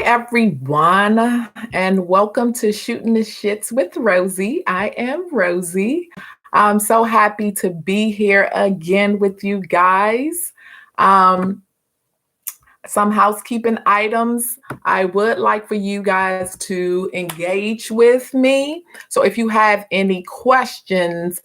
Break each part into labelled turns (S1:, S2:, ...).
S1: everyone, and welcome to Shooting the Shits with Rosie. I am Rosie. I'm so happy to be here again with you guys. Um, some housekeeping items. I would like for you guys to engage with me. So if you have any questions,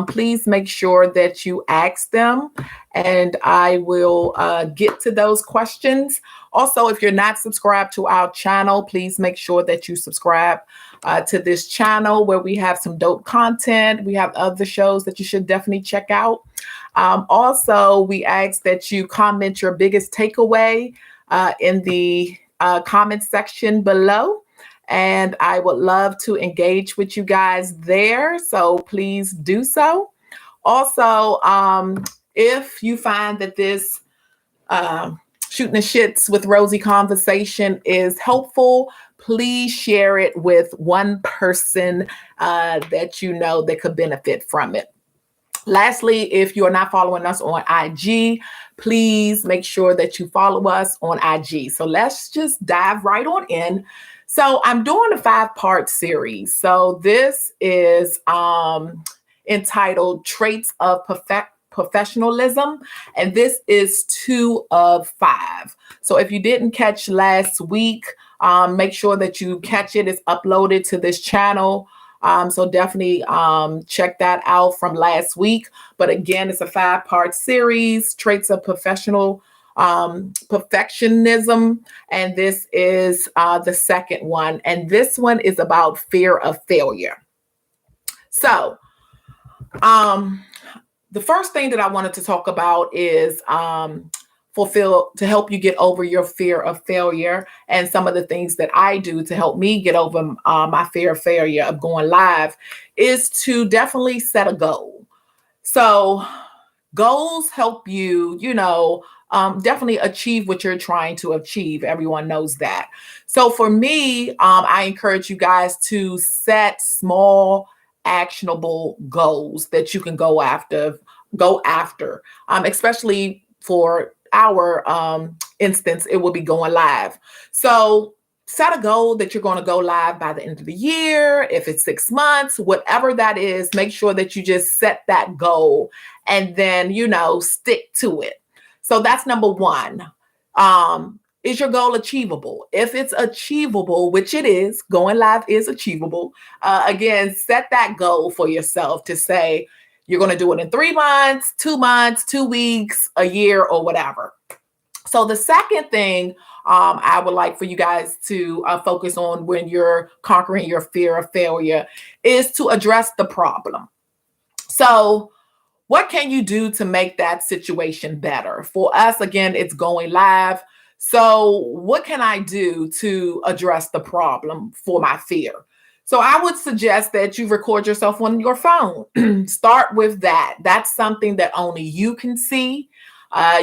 S1: please make sure that you ask them and I will get to those questions. Also, if you're not subscribed to our channel, please make sure that you subscribe to this channel where we have some dope content. We have other shows that you should definitely check out. Also, we ask that you comment your biggest takeaway in the comment section below. And I would love to engage with you guys there. So please do so. Also, if you find that this Shooting the Shits with Rosie conversation is helpful, please share it with one person that you know that could benefit from it. Lastly, if you're not following us on IG, please make sure that you follow us on IG. So let's just dive right on in. So I'm doing a 5-part series. So this is entitled Traits of Professionalism, and this is 2 of 5. So if you didn't catch last week, make sure that you catch it. It's uploaded to this channel. So definitely check that out from last week. But again, it's a 5-part series, Traits of Perfectionism. And this is the second one. And this one is about fear of failure. So the first thing that I wanted to talk about is Fulfil, to help you get over your fear of failure, and some of the things that I do to help me get over my fear of failure of going live is to definitely set a goal. So goals help you, definitely achieve what you're trying to achieve. Everyone knows that. So for me, I encourage you guys to set small, actionable goals that you can go after, especially for our instance, it will be going live. So set a goal that you're going to go live by the end of the year. If it's 6 months, whatever that is, make sure that you just set that goal and then, stick to it. So that's number one. Is your goal achievable? If it's achievable, which it is, going live is achievable. Again, set that goal for yourself to say, you're going to do it in 3 months, 2 months, 2 weeks, a year, or whatever. So the second thing I would like for you guys to focus on when you're conquering your fear of failure is to address the problem. So what can you do to make that situation better? For us, again, it's going live. So what can I do to address the problem for my fear? So I would suggest that you record yourself on your phone. Start with that. That's something that only you can see.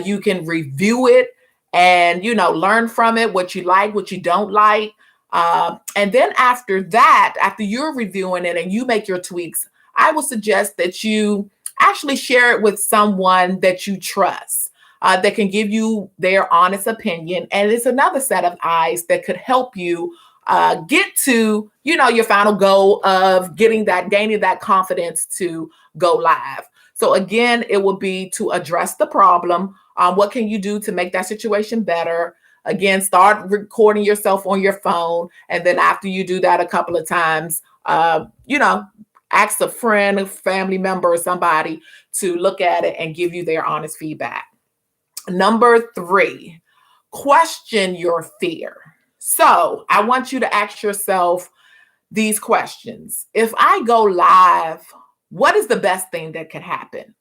S1: You can review it and, learn from it, what you like, what you don't like. And then after that, after you're reviewing it and you make your tweaks, I would suggest that you actually share it with someone that you trust, that can give you their honest opinion. And it's another set of eyes that could help you get to, your final goal of gaining that confidence to go live. So again, it will be to address the problem. What can you do to make that situation better? Again, start recording yourself on your phone. And then after you do that a couple of times, ask a friend, a family member, or somebody to look at it and give you their honest feedback. Number 3, question your fear. So I want you to ask yourself these questions. If I go live, what is the best thing that could happen?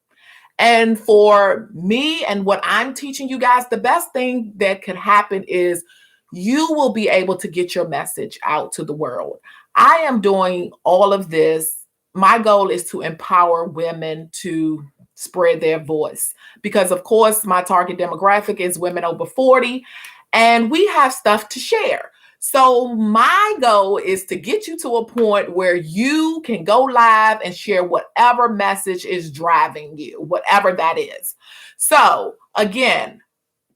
S1: And for me and what I'm teaching you guys, the best thing that could happen is you will be able to get your message out to the world. I am doing all of this. My goal is to empower women to spread their voice because, of course, my target demographic is women over 40, and we have stuff to share. So my goal is to get you to a point where you can go live and share whatever message is driving you, whatever that is. So again,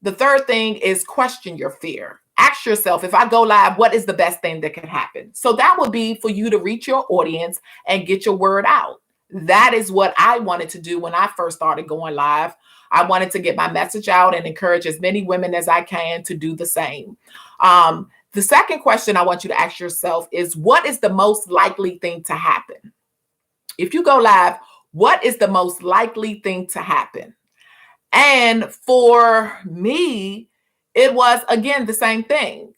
S1: the third thing is question your fear. ask yourself, if I go live, what is the best thing that can happen? So that would be for you to reach your audience and get your word out. That is what I wanted to do when I first started going live. I wanted to get my message out and encourage as many women as I can to do the same. The second question I want you to ask yourself is, what is the most likely thing to happen? If you go live, what is the most likely thing to happen? And for me, it was, again, the same thing.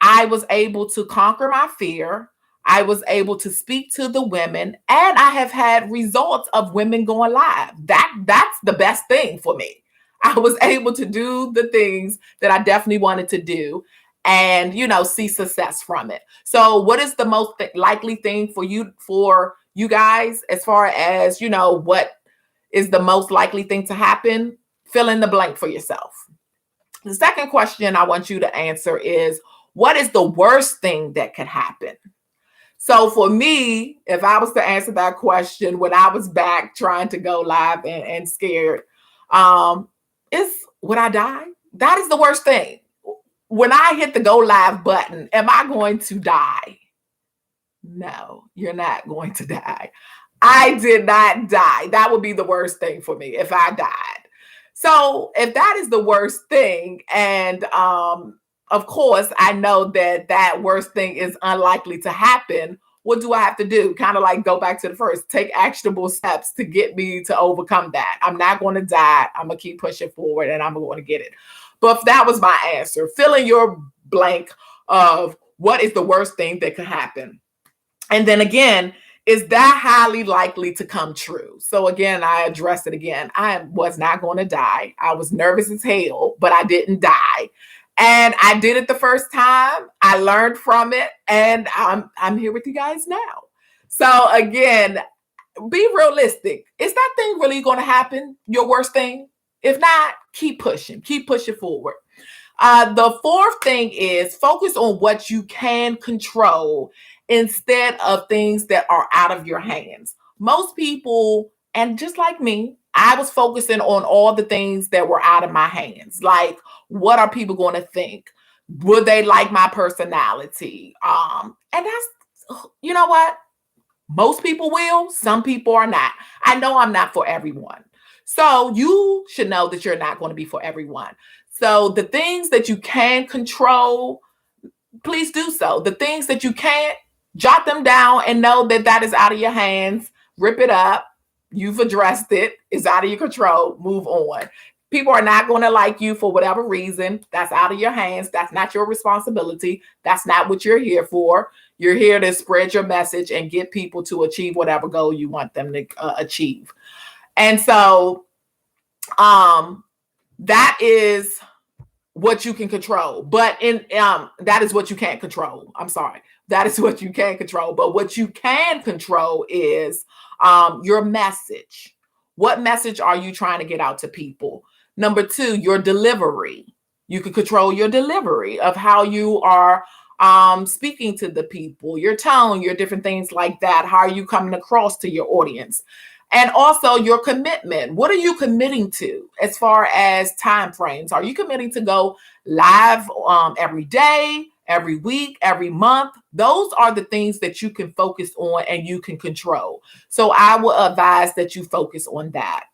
S1: I was able to conquer my fear. I was able to speak to the women, and I have had results of women going live. That's the best thing for me. I was able to do the things that I definitely wanted to do and, see success from it. So what is the most likely thing for you guys as far as, what is the most likely thing to happen? Fill in the blank for yourself. The second question I want you to answer is, what is the worst thing that could happen? So for me, if I was to answer that question when I was back trying to go live and scared, is would I die? That is the worst thing. When I hit the go live button, am I going to die? No, you're not going to die. I did not die. That would be the worst thing for me if I died. So if that is the worst thing, and of course, I know that worst thing is unlikely to happen, what do I have to do? Kind of like go back to the first, take actionable steps to get me to overcome that. I'm not going to die. I'm going to keep pushing forward and I'm going to get it. But that was my answer. Fill in your blank of what is the worst thing that could happen. And then again, is that highly likely to come true? So again, I address it again. I was not going to die. I was nervous as hell, but I didn't die. And I did it the first time. I learned from it, and I'm here with you guys now. So again, be realistic. Is that thing really going to happen? Your worst thing? If not, keep pushing forward. The fourth thing is focus on what you can control instead of things that are out of your hands. Most people, and just like me, I was focusing on all the things that were out of my hands. Like, what are people going to think? Would they like my personality? And that's, you know what? Most people will, some people are not. I know I'm not for everyone. So you should know that you're not going to be for everyone. So the things that you can control, please do so. The things that you can't, jot them down and know that that is out of your hands. Rip it up. You've addressed it. It's out of your control. Move on. People are not going to like you for whatever reason. That's out of your hands. That's not your responsibility. That's not what you're here for. You're here to spread your message and get people to achieve whatever goal you want them to achieve. And so that is what you can control. But that is what you can't control. I'm sorry. That is what you can't control. But what you can control is your message. What message are you trying to get out to people? Number two, your delivery. You can control your delivery of how you are speaking to the people, your tone, your different things like that. How are you coming across to your audience? And also your commitment. What are you committing to as far as time frames? Are you committing to go live every day, every week, every month? Those are the things that you can focus on and you can control. So I will advise that you focus on that.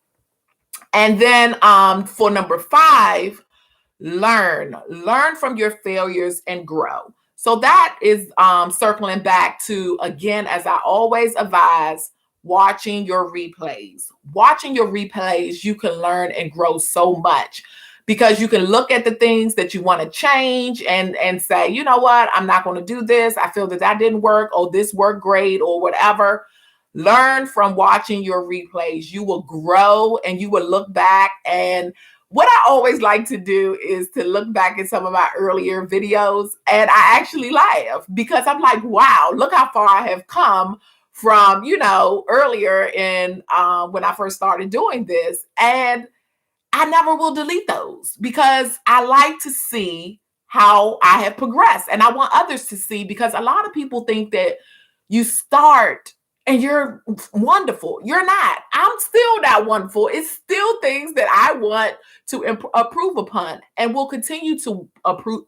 S1: And then for number 5, learn from your failures and grow. So that is circling back to, again, as I always advise, watching your replays. Watching your replays, you can learn and grow so much because you can look at the things that you want to change and say, you know what, I'm not going to do this. I feel that didn't work, or this worked great, or whatever. Learn from watching your replays. You will grow and you will look back. And what I always like to do is to look back at some of my earlier videos, and I actually laugh because I'm like, wow, look how far I have come from, earlier in when I first started doing this. And I never will delete those because I like to see how I have progressed. And I want others to see, because a lot of people think that you start and you're wonderful. You're not. I'm still not wonderful. It's still things that I want to approve upon, and will continue to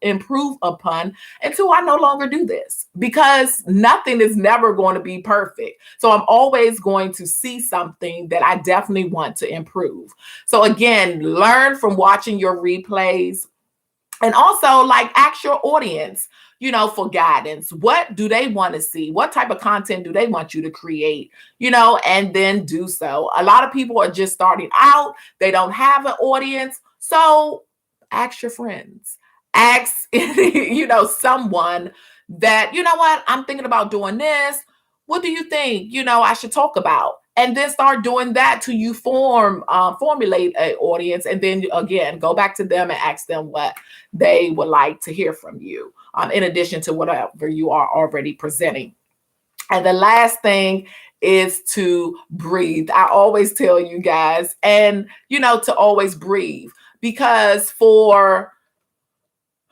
S1: improve upon until I no longer do this, because nothing is never going to be perfect. So I'm always going to see something that I definitely want to improve. So again, learn from watching your replays, and also like ask your audience, for guidance. What do they want to see? What type of content do they want you to create? And then do so. A lot of people are just starting out. They don't have an audience. So ask your friends, ask, someone that, what, I'm thinking about doing this. What do you think, I should talk about? And then start doing that till you formulate an audience. And then again, go back to them and ask them what they would like to hear from you, in addition to whatever you are already presenting. And the last thing is to breathe. I always tell you guys, and to always breathe, because for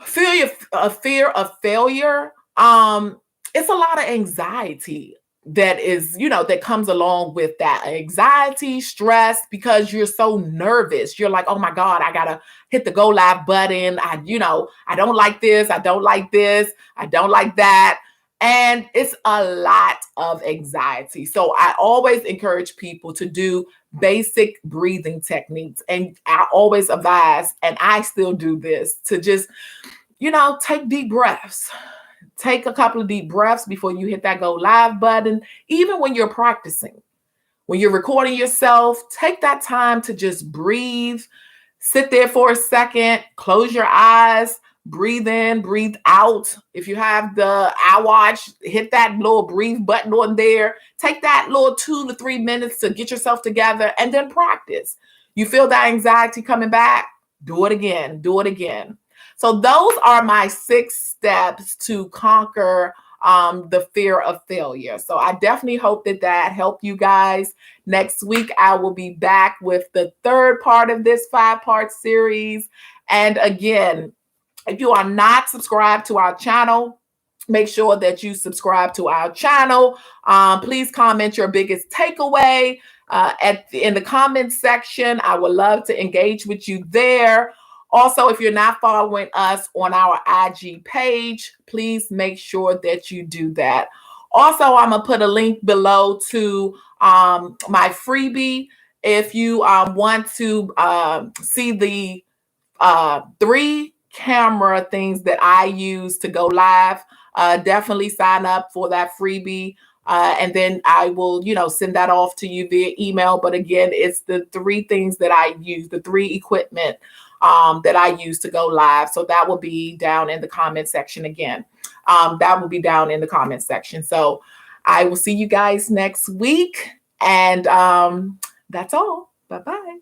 S1: fear of failure, it's a lot of anxiety that is, that comes along with that. Anxiety, stress, because you're so nervous. You're like, oh my God, I gotta hit the go live button. I don't like this. I don't like this. I don't like that. And it's a lot of anxiety. So I always encourage people to do basic breathing techniques. And I always advise, and I still do this, to just, take deep breaths. Take a couple of deep breaths before you hit that go live button. Even when you're practicing, when you're recording yourself, take that time to just breathe. Sit there for a second, close your eyes, breathe in, breathe out. If you have the iWatch, hit that little breathe button on there. Take that little 2 to 3 minutes to get yourself together, and then practice. You feel that anxiety coming back? Do it again. Do it again. So those are my 6 steps to conquer the fear of failure. So I definitely hope that helped you guys. Next week, I will be back with the 3rd part of this 5-part series. And again, if you are not subscribed to our channel, make sure that you subscribe to our channel. Please comment your biggest takeaway in the comment section. I would love to engage with you there. Also, if you're not following us on our IG page, please make sure that you do that. Also, I'm going to put a link below to my freebie. If you want to see the 3 camera things that I use to go live, definitely sign up for that freebie. And then I will, send that off to you via email. But again, it's the 3 things that I use, the 3 equipment that I use to go live. So that will be down in the comment section again. That will be down in the comment section. So I will see you guys next week. And that's all. Bye-bye.